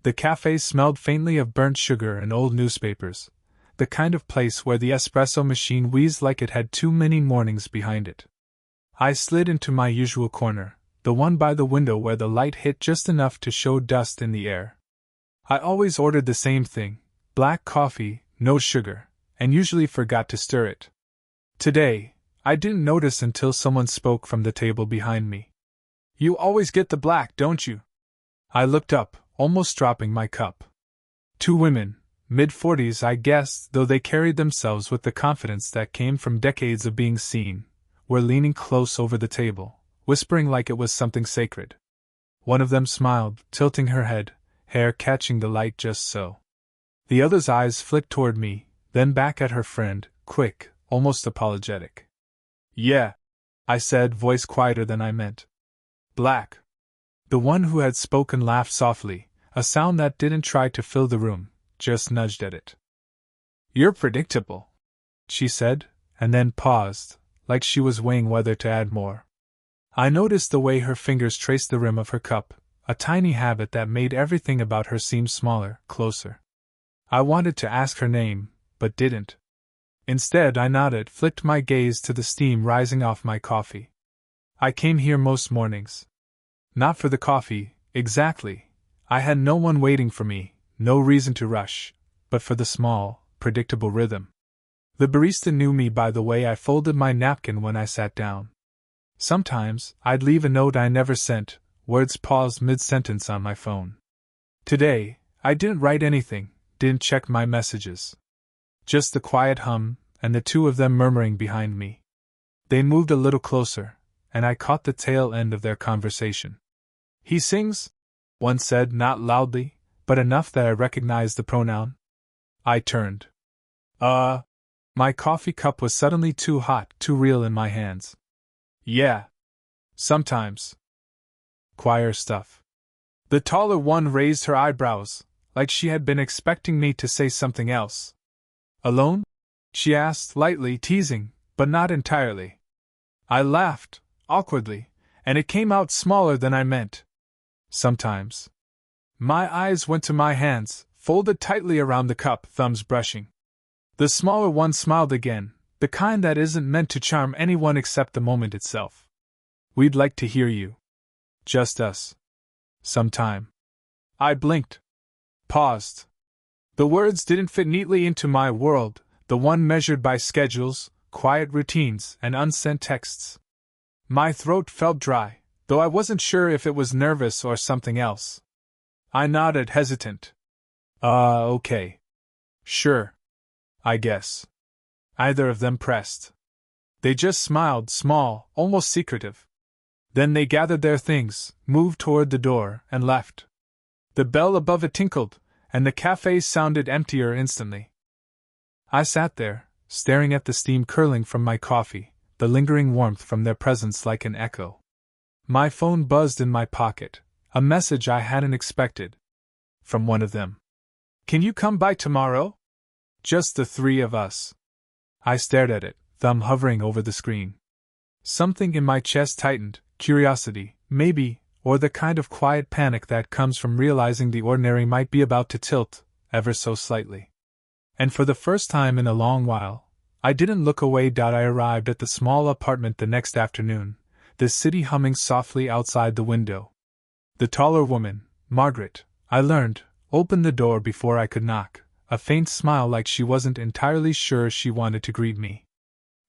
The cafe smelled faintly of burnt sugar and old newspapers, the kind of place where the espresso machine wheezed like it had too many mornings behind it. I slid into my usual corner, the one by the window where the light hit just enough to show dust in the air. I always ordered the same thing, black coffee, no sugar, and usually forgot to stir it. Today, I didn't notice until someone spoke from the table behind me. "You always get the black, don't you?" I looked up, almost dropping my cup. Two women, mid-40s I guessed, though they carried themselves with the confidence that came from decades of being seen, were leaning close over the table, whispering like it was something sacred. One of them smiled, tilting her head, hair catching the light just so. The other's eyes flicked toward me, then back at her friend, quick, almost apologetic. "Yeah," I said, voice quieter than I meant. "Black." The one who had spoken laughed softly, a sound that didn't try to fill the room, just nudged at it. "You're predictable," she said, and then paused, like she was weighing whether to add more. I noticed the way her fingers traced the rim of her cup, a tiny habit that made everything about her seem smaller, closer. I wanted to ask her name, but didn't. Instead, I nodded, flicked my gaze to the steam rising off my coffee. I came here most mornings. Not for the coffee, exactly. I had no one waiting for me, no reason to rush, but for the small, predictable rhythm. The barista knew me by the way I folded my napkin when I sat down. Sometimes, I'd leave a note I never sent, words paused mid-sentence on my phone. Today, I didn't write anything, didn't check my messages. Just the quiet hum, and the two of them murmuring behind me. They moved a little closer, and I caught the tail end of their conversation. "He sings?" one said, not loudly, but enough that I recognized the pronoun. I turned. My coffee cup was suddenly too hot, too real in my hands. "Yeah. Sometimes. Choir stuff." The taller one raised her eyebrows, like she had been expecting me to say something else. "Alone?" she asked, lightly teasing, but not entirely. I laughed, awkwardly, and it came out smaller than I meant. "Sometimes." My eyes went to my hands, folded tightly around the cup, thumbs brushing. The smaller one smiled again, the kind that isn't meant to charm anyone except the moment itself. "We'd like to hear you. Just us. Sometime." I blinked. Paused. The words didn't fit neatly into my world, the one measured by schedules, quiet routines, and unsent texts. My throat felt dry, though I wasn't sure if it was nervous or something else. I nodded, hesitant. Okay. Sure. I guess." Either of them pressed. They just smiled, small, almost secretive. Then they gathered their things, moved toward the door, and left. The bell above it tinkled, and the cafe sounded emptier instantly. I sat there, staring at the steam curling from my coffee, the lingering warmth from their presence like an echo. My phone buzzed in my pocket, a message I hadn't expected. From one of them. "Can you come by tomorrow? Just the three of us." I stared at it, thumb hovering over the screen. Something in my chest tightened, curiosity, maybe, or the kind of quiet panic that comes from realizing the ordinary might be about to tilt, ever so slightly. And for the first time in a long while, I didn't look away. I arrived at the small apartment the next afternoon, the city humming softly outside the window. The taller woman, Margaret, I learned, opened the door before I could knock, a faint smile like she wasn't entirely sure she wanted to greet me.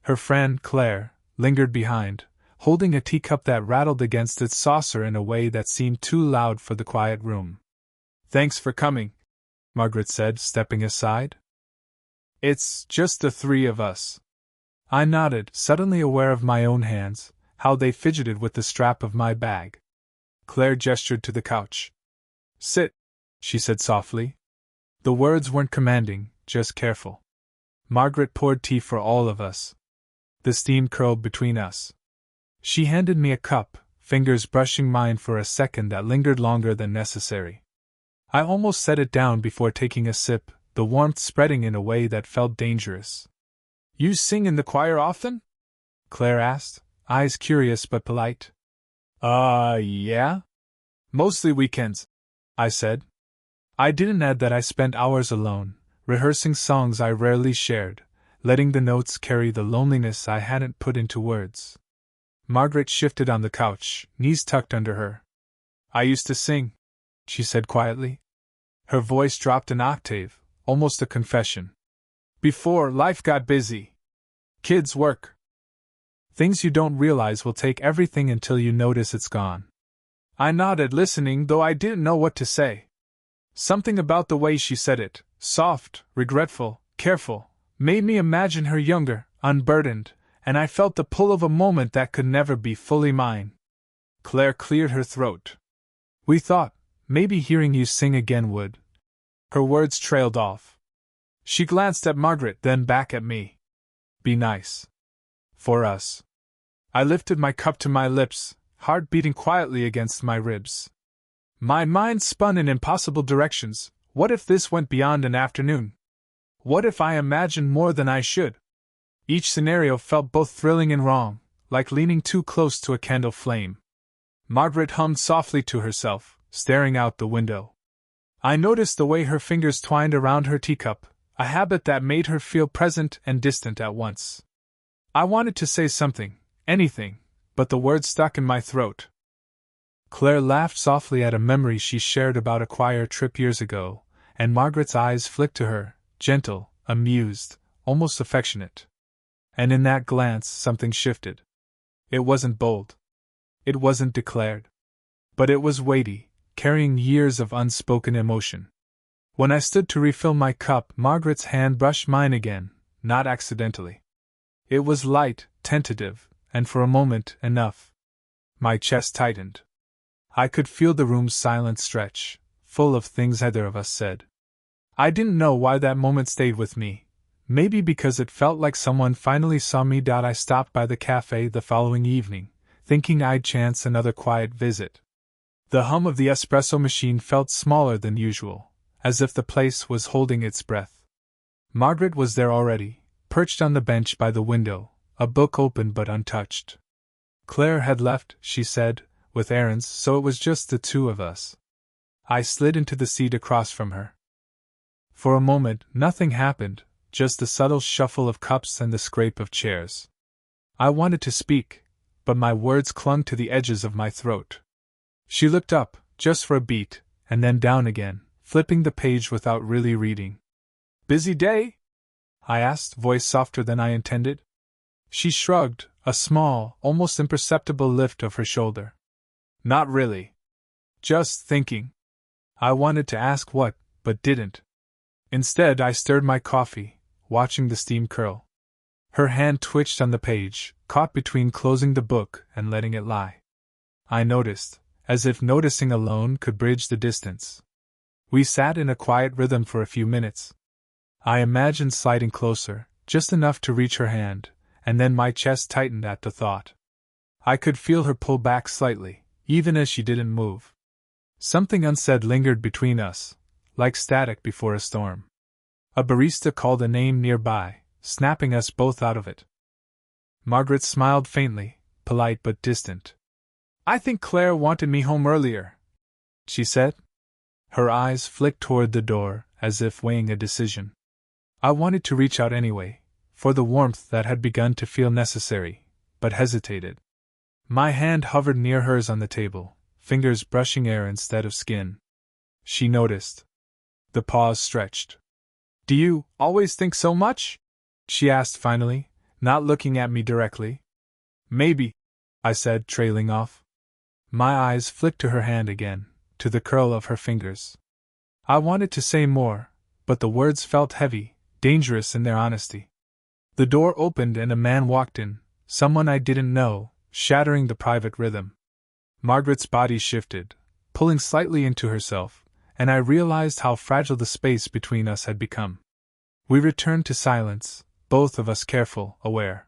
Her friend, Claire, lingered behind, holding a teacup that rattled against its saucer in a way that seemed too loud for the quiet room. "Thanks for coming," Margaret said, stepping aside. "It's just the three of us." I nodded, suddenly aware of my own hands, how they fidgeted with the strap of my bag. Claire gestured to the couch. "Sit," she said softly. The words weren't commanding, just careful. Margaret poured tea for all of us. The steam curled between us. She handed me a cup, fingers brushing mine for a second that lingered longer than necessary. I almost set it down before taking a sip, the warmth spreading in a way that felt dangerous. "You sing in the choir often?" Claire asked, eyes curious but polite. Yeah? Mostly weekends," I said. I didn't add that I spent hours alone, rehearsing songs I rarely shared, letting the notes carry the loneliness I hadn't put into words. Margaret shifted on the couch, knees tucked under her. I used to sing, she said quietly. Her voice dropped an octave, almost a confession. Before life got busy. Kids, work. Things you don't realize will take everything until you notice it's gone. I nodded, listening, though I didn't know what to say. Something about the way she said it, soft, regretful, careful, made me imagine her younger, unburdened, and I felt the pull of a moment that could never be fully mine. Claire cleared her throat. We thought, maybe hearing you sing again would. Her words trailed off. She glanced at Margaret, then back at me. Be nice. For us. I lifted my cup to my lips, heart beating quietly against my ribs. My mind spun in impossible directions. What if this went beyond an afternoon? What if I imagined more than I should? Each scenario felt both thrilling and wrong, like leaning too close to a candle flame. Margaret hummed softly to herself, staring out the window. I noticed the way her fingers twined around her teacup, a habit that made her feel present and distant at once. I wanted to say something, anything, but the words stuck in my throat. Claire laughed softly at a memory she shared about a choir trip years ago, and Margaret's eyes flicked to her, gentle, amused, almost affectionate. And in that glance something shifted. It wasn't bold. It wasn't declared. But it was weighty, carrying years of unspoken emotion. When I stood to refill my cup, Margaret's hand brushed mine again, not accidentally. It was light, tentative, and for a moment, enough. My chest tightened. I could feel the room's silence stretch, full of things either of us said. I didn't know why that moment stayed with me. Maybe because it felt like someone finally saw me. I stopped by the cafe the following evening, thinking I'd chance another quiet visit. The hum of the espresso machine felt smaller than usual, as if the place was holding its breath. Margaret was there already, perched on the bench by the window, a book open but untouched. Claire had left, she said, with errands, so it was just the two of us. I slid into the seat across from her. For a moment, nothing happened, just the subtle shuffle of cups and the scrape of chairs. I wanted to speak, but my words clung to the edges of my throat. She looked up, just for a beat, and then down again, flipping the page without really reading. Busy day? I asked, voice softer than I intended. She shrugged, a small, almost imperceptible lift of her shoulder. Not really. Just thinking. I wanted to ask what, but didn't. Instead, I stirred my coffee, watching the steam curl. Her hand twitched on the page, caught between closing the book and letting it lie. I noticed, as if noticing alone could bridge the distance. We sat in a quiet rhythm for a few minutes. I imagined sliding closer, just enough to reach her hand, and then my chest tightened at the thought. I could feel her pull back slightly, even as she didn't move. Something unsaid lingered between us, like static before a storm. A barista called a name nearby, snapping us both out of it. Margaret smiled faintly, polite but distant. I think Claire wanted me home earlier, she said. Her eyes flicked toward the door, as if weighing a decision. I wanted to reach out anyway, for the warmth that had begun to feel necessary, but hesitated. My hand hovered near hers on the table, fingers brushing air instead of skin. She noticed. The pause stretched. Do you always think so much? She asked finally, not looking at me directly. Maybe, I said, trailing off. My eyes flicked to her hand again, to the curl of her fingers. I wanted to say more, but the words felt heavy, dangerous in their honesty. The door opened and a man walked in, someone I didn't know, shattering the private rhythm. Margaret's body shifted, pulling slightly into herself, and I realized how fragile the space between us had become. We returned to silence, both of us careful, aware.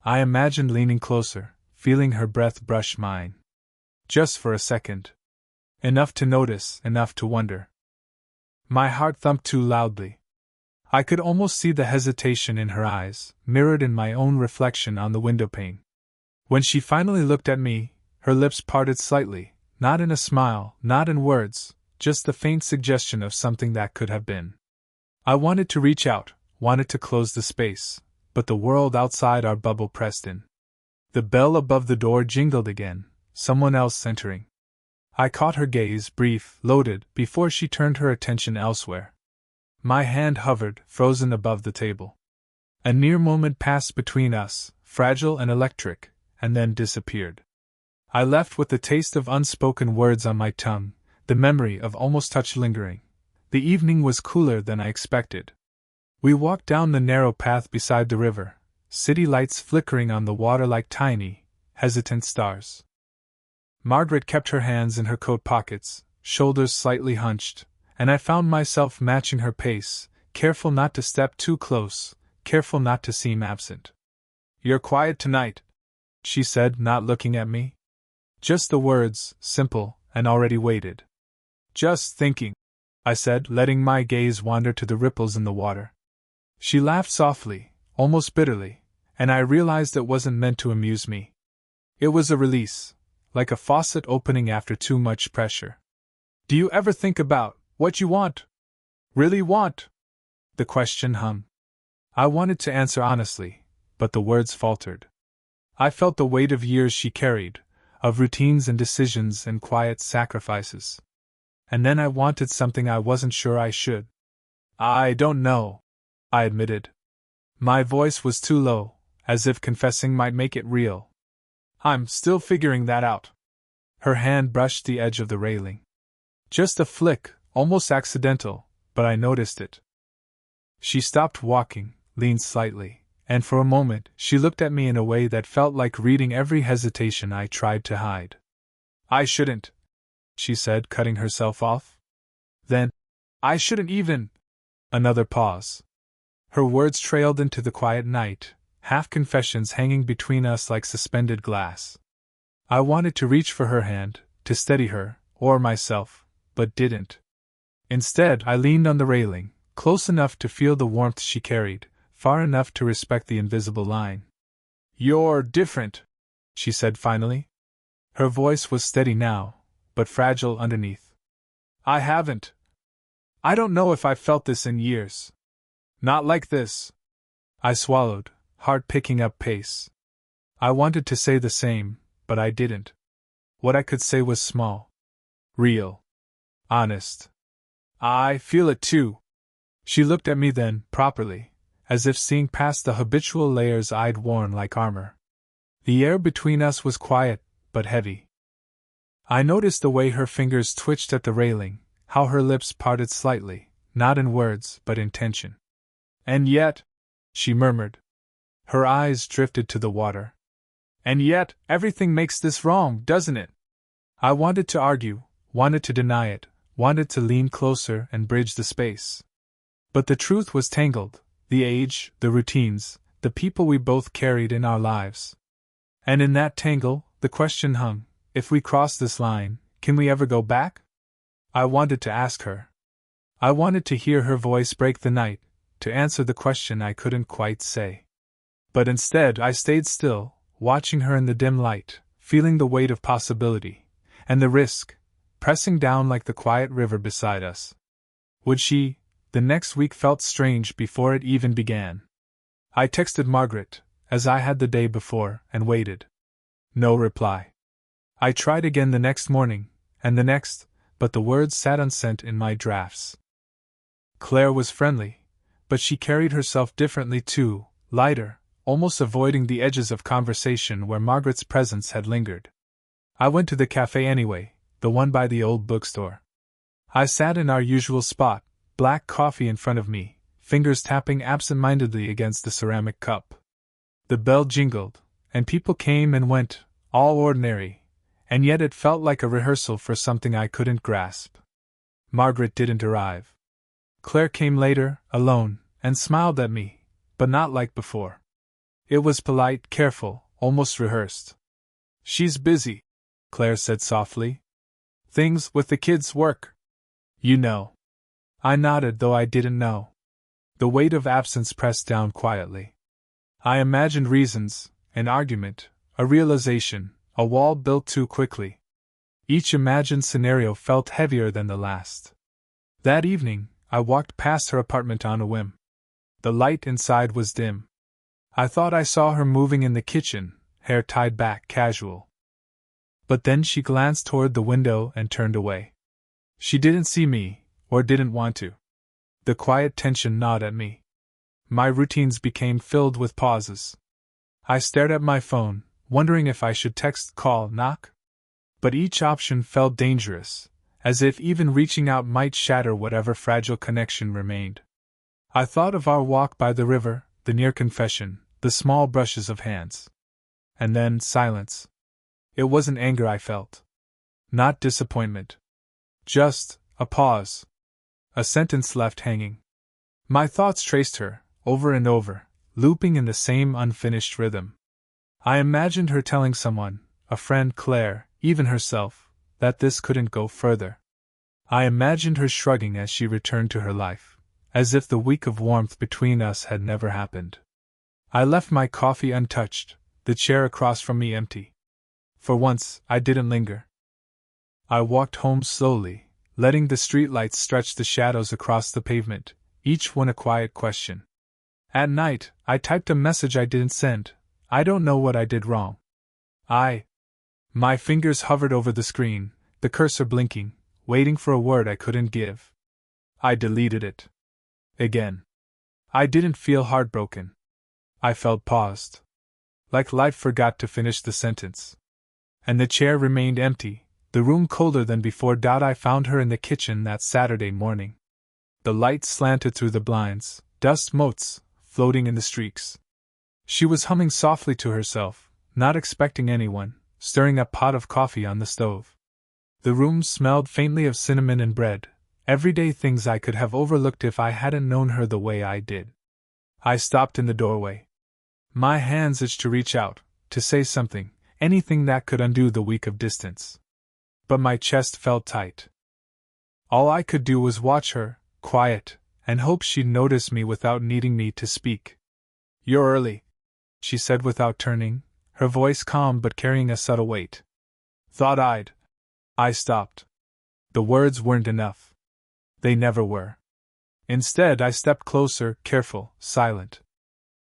I imagined leaning closer, feeling her breath brush mine. Just for a second. Enough to notice, enough to wonder. My heart thumped too loudly. I could almost see the hesitation in her eyes, mirrored in my own reflection on the windowpane. When she finally looked at me, her lips parted slightly, not in a smile, not in words, just the faint suggestion of something that could have been. I wanted to reach out, wanted to close the space, but the world outside our bubble pressed in. The bell above the door jingled again, someone else entering. I caught her gaze, brief, loaded, before she turned her attention elsewhere. My hand hovered, frozen above the table. A near moment passed between us, fragile and electric, and then disappeared. I left with the taste of unspoken words on my tongue, the memory of almost touch lingering. The evening was cooler than I expected. We walked down the narrow path beside the river, city lights flickering on the water like tiny, hesitant stars. Margaret kept her hands in her coat pockets, shoulders slightly hunched, and I found myself matching her pace, careful not to step too close, careful not to seem absent. "You're quiet tonight," she said, not looking at me. Just the words, simple, and already weighted. "Just thinking," I said, letting my gaze wander to the ripples in the water. She laughed softly, almost bitterly, and I realized it wasn't meant to amuse me. It was a release, like a faucet opening after too much pressure. "Do you ever think about what you want? Really want?" The question hung. I wanted to answer honestly, but the words faltered. I felt the weight of years she carried, of routines and decisions and quiet sacrifices. And then I wanted something I wasn't sure I should. "I don't know," I admitted. My voice was too low, as if confessing might make it real. "I'm still figuring that out." Her hand brushed the edge of the railing. Just a flick, almost accidental, but I noticed it. She stopped walking, leaned slightly, and for a moment she looked at me in a way that felt like reading every hesitation I tried to hide. "I shouldn't," she said, cutting herself off. "Then, I shouldn't even—" Another pause. Her words trailed into the quiet night, half-confessions hanging between us like suspended glass. I wanted to reach for her hand, to steady her, or myself, but didn't. Instead, I leaned on the railing, close enough to feel the warmth she carried, far enough to respect the invisible line. "You're different," she said finally. Her voice was steady now, but fragile underneath. "I don't know if I've felt this in years. Not like this." I swallowed, heart picking up pace. I wanted to say the same, but I didn't. What I could say was small. Real. Honest. "I feel it too." She looked at me then, properly, as if seeing past the habitual layers I'd worn like armor. The air between us was quiet, but heavy. I noticed the way her fingers twitched at the railing, how her lips parted slightly, not in words, but in tension. "And yet," she murmured. Her eyes drifted to the water. "And yet, everything makes this wrong, doesn't it?" I wanted to argue, wanted to deny it, wanted to lean closer and bridge the space. But the truth was tangled, the age, the routines, the people we both carried in our lives. And in that tangle, the question hung, if we cross this line, can we ever go back? I wanted to ask her. I wanted to hear her voice break the night, to answer the question I couldn't quite say. But instead I stayed still, watching her in the dim light, feeling the weight of possibility, and the risk, pressing down like the quiet river beside us. Would she? The next week felt strange before it even began. I texted Margaret, as I had the day before, and waited. No reply. I tried again the next morning, and the next, but the words sat unsent in my drafts. Claire was friendly, but she carried herself differently too, lighter, almost avoiding the edges of conversation where Margaret's presence had lingered. I went to the cafe anyway, the one by the old bookstore. I sat in our usual spot, black coffee in front of me, fingers tapping absent-mindedly against the ceramic cup. The bell jingled, and people came and went, all ordinary, and yet it felt like a rehearsal for something I couldn't grasp. Margaret didn't arrive. Claire came later, alone, and smiled at me, but not like before. It was polite, careful, almost rehearsed. "She's busy," Claire said softly. "Things with the kids' work. You know." I nodded, though I didn't know. The weight of absence pressed down quietly. I imagined reasons, an argument, a realization, a wall built too quickly. Each imagined scenario felt heavier than the last. That evening, I walked past her apartment on a whim. The light inside was dim. I thought I saw her moving in the kitchen, hair tied back, casual. But then she glanced toward the window and turned away. She didn't see me, or didn't want to. The quiet tension gnawed at me. My routines became filled with pauses. I stared at my phone, wondering if I should text, call, knock. But each option felt dangerous, as if even reaching out might shatter whatever fragile connection remained. I thought of our walk by the river, the near confession, the small brushes of hands. And then silence. It wasn't anger I felt. Not disappointment. Just a pause. A sentence left hanging. My thoughts traced her, over and over, looping in the same unfinished rhythm. I imagined her telling someone, a friend, Claire, even herself, that this couldn't go further. I imagined her shrugging as she returned to her life, as if the week of warmth between us had never happened. I left my coffee untouched, the chair across from me empty. For once, I didn't linger. I walked home slowly, letting the streetlights stretch the shadows across the pavement, each one a quiet question. At night, I typed a message I didn't send. I don't know what I did wrong. My fingers hovered over the screen, the cursor blinking, waiting for a word I couldn't give. I deleted it. Again. I didn't feel heartbroken. I felt paused. Like life forgot to finish the sentence. And the chair remained empty, the room colder than before. I found her in the kitchen that Saturday morning. The light slanted through the blinds, dust motes floating in the streaks. She was humming softly to herself, not expecting anyone, stirring a pot of coffee on the stove. The room smelled faintly of cinnamon and bread, everyday things I could have overlooked if I hadn't known her the way I did. I stopped in the doorway. My hands itched to reach out, to say something, anything that could undo the week of distance. But my chest felt tight. All I could do was watch her, quiet, and hope she'd notice me without needing me to speak. "You're early," she said without turning, her voice calm but carrying a subtle weight. "Thought I'd." I stopped. The words weren't enough. They never were. Instead, I stepped closer, careful, silent.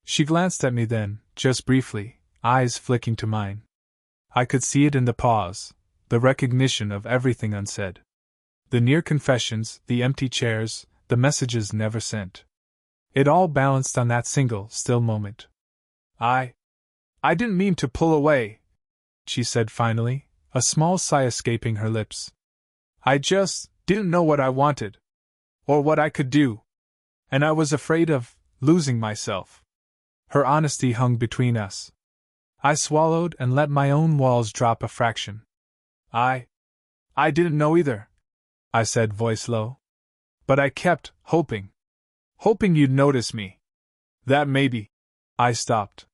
She glanced at me then, just briefly, eyes flicking to mine. I could see it in the pause, the recognition of everything unsaid. The near confessions, the empty chairs, the messages never sent. It all balanced on that single, still moment. I didn't mean to pull away," she said finally, a small sigh escaping her lips. "I just didn't know what I wanted. Or what I could do. And I was afraid of losing myself." Her honesty hung between us. I swallowed and let my own walls drop a fraction. I didn't know either," I said, voice low. "But I kept hoping you'd notice me. That maybe." I stopped.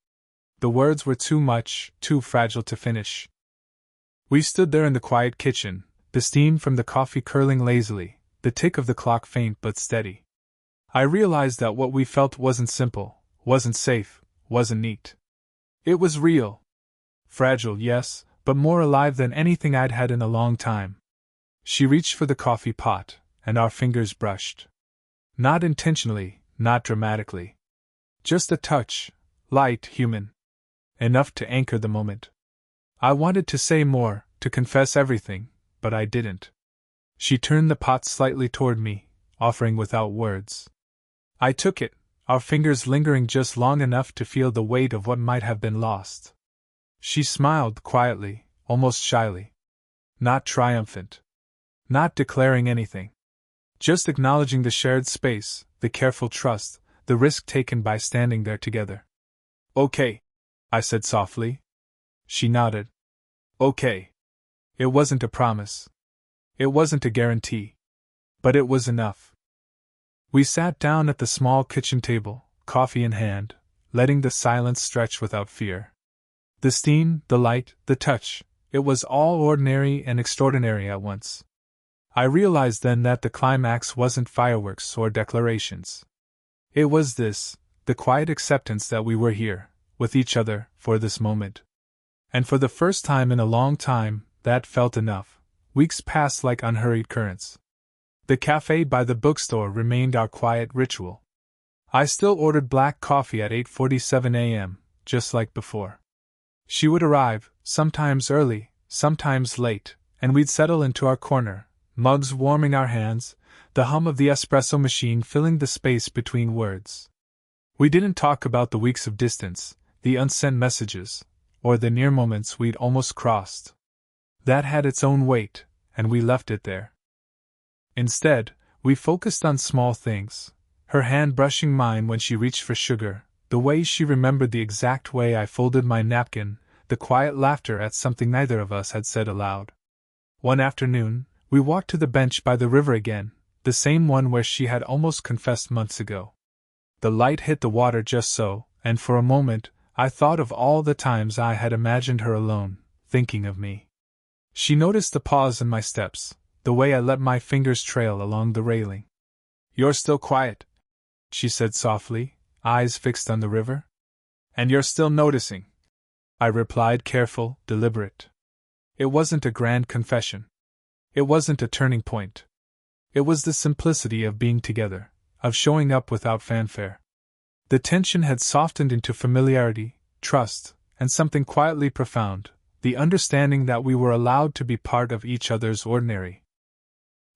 The words were too much, too fragile to finish. We stood there in the quiet kitchen, the steam from the coffee curling lazily, the tick of the clock faint but steady. I realized that what we felt wasn't simple, wasn't safe, wasn't neat. It was real. Fragile, yes, but more alive than anything I'd had in a long time. She reached for the coffee pot, and our fingers brushed. Not intentionally, not dramatically. Just a touch, light, human. Enough to anchor the moment. I wanted to say more, to confess everything, but I didn't. She turned the pot slightly toward me, offering without words. I took it, our fingers lingering just long enough to feel the weight of what might have been lost. She smiled quietly, almost shyly. Not triumphant. Not declaring anything. Just acknowledging the shared space, the careful trust, the risk taken by standing there together. "Okay," I said softly. She nodded. "Okay." It wasn't a promise. It wasn't a guarantee. But it was enough. We sat down at the small kitchen table, coffee in hand, letting the silence stretch without fear. The steam, the light, the touch, it was all ordinary and extraordinary at once. I realized then that the climax wasn't fireworks or declarations. It was this, the quiet acceptance that we were here, with each other, for this moment. And for the first time in a long time, that felt enough, Weeks passed like unhurried currents. The cafe by the bookstore remained our quiet ritual. I still ordered black coffee at 8:47 a.m., just like before. She would arrive, sometimes early, sometimes late, and we'd settle into our corner, mugs warming our hands, the hum of the espresso machine filling the space between words. We didn't talk about the weeks of distance, the unsent messages, or the near moments we'd almost crossed. That had its own weight, and we left it there. Instead, we focused on small things, her hand brushing mine when she reached for sugar, the way she remembered the exact way I folded my napkin, the quiet laughter at something neither of us had said aloud. One afternoon, we walked to the bench by the river again, the same one where she had almost confessed months ago. The light hit the water just so, and for a moment, I thought of all the times I had imagined her alone, thinking of me. She noticed the pause in my steps, the way I let my fingers trail along the railing. "You're still quiet," she said softly, eyes fixed on the river. "And you're still noticing," I replied, careful, deliberate. It wasn't a grand confession. It wasn't a turning point. It was the simplicity of being together, of showing up without fanfare. The tension had softened into familiarity, trust, and something quietly profound, the understanding that we were allowed to be part of each other's ordinary.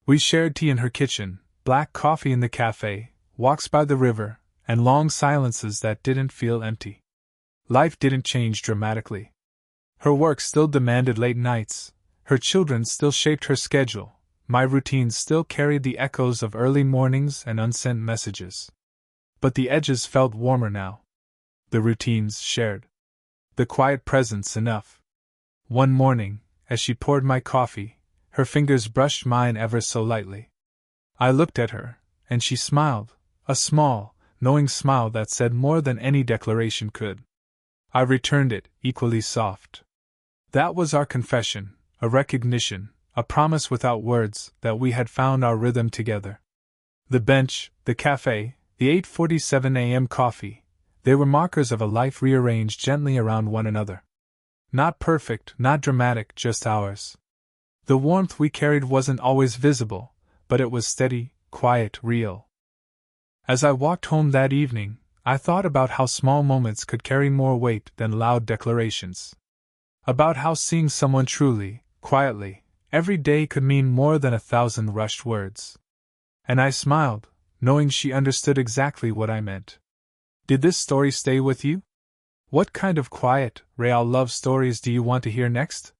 We shared tea in her kitchen, black coffee in the cafe, walks by the river, and long silences that didn't feel empty. Life didn't change dramatically. Her work still demanded late nights, her children still shaped her schedule, my routines still carried the echoes of early mornings and unsent messages. But the edges felt warmer now. The routines shared. The quiet presence enough. One morning, as she poured my coffee, her fingers brushed mine ever so lightly. I looked at her, and she smiled, a small, knowing smile that said more than any declaration could. I returned it, equally soft. That was our confession, a recognition, a promise without words that we had found our rhythm together. The bench, the cafe, the 8:47 a.m. coffee, they were markers of a life rearranged gently around one another. Not perfect, not dramatic, just ours. The warmth we carried wasn't always visible, but it was steady, quiet, real. As I walked home that evening, I thought about how small moments could carry more weight than loud declarations. About how seeing someone truly, quietly, every day could mean more than 1,000 rushed words. And I smiled, knowing she understood exactly what I meant. Did this story stay with you? What kind of quiet, real love stories do you want to hear next?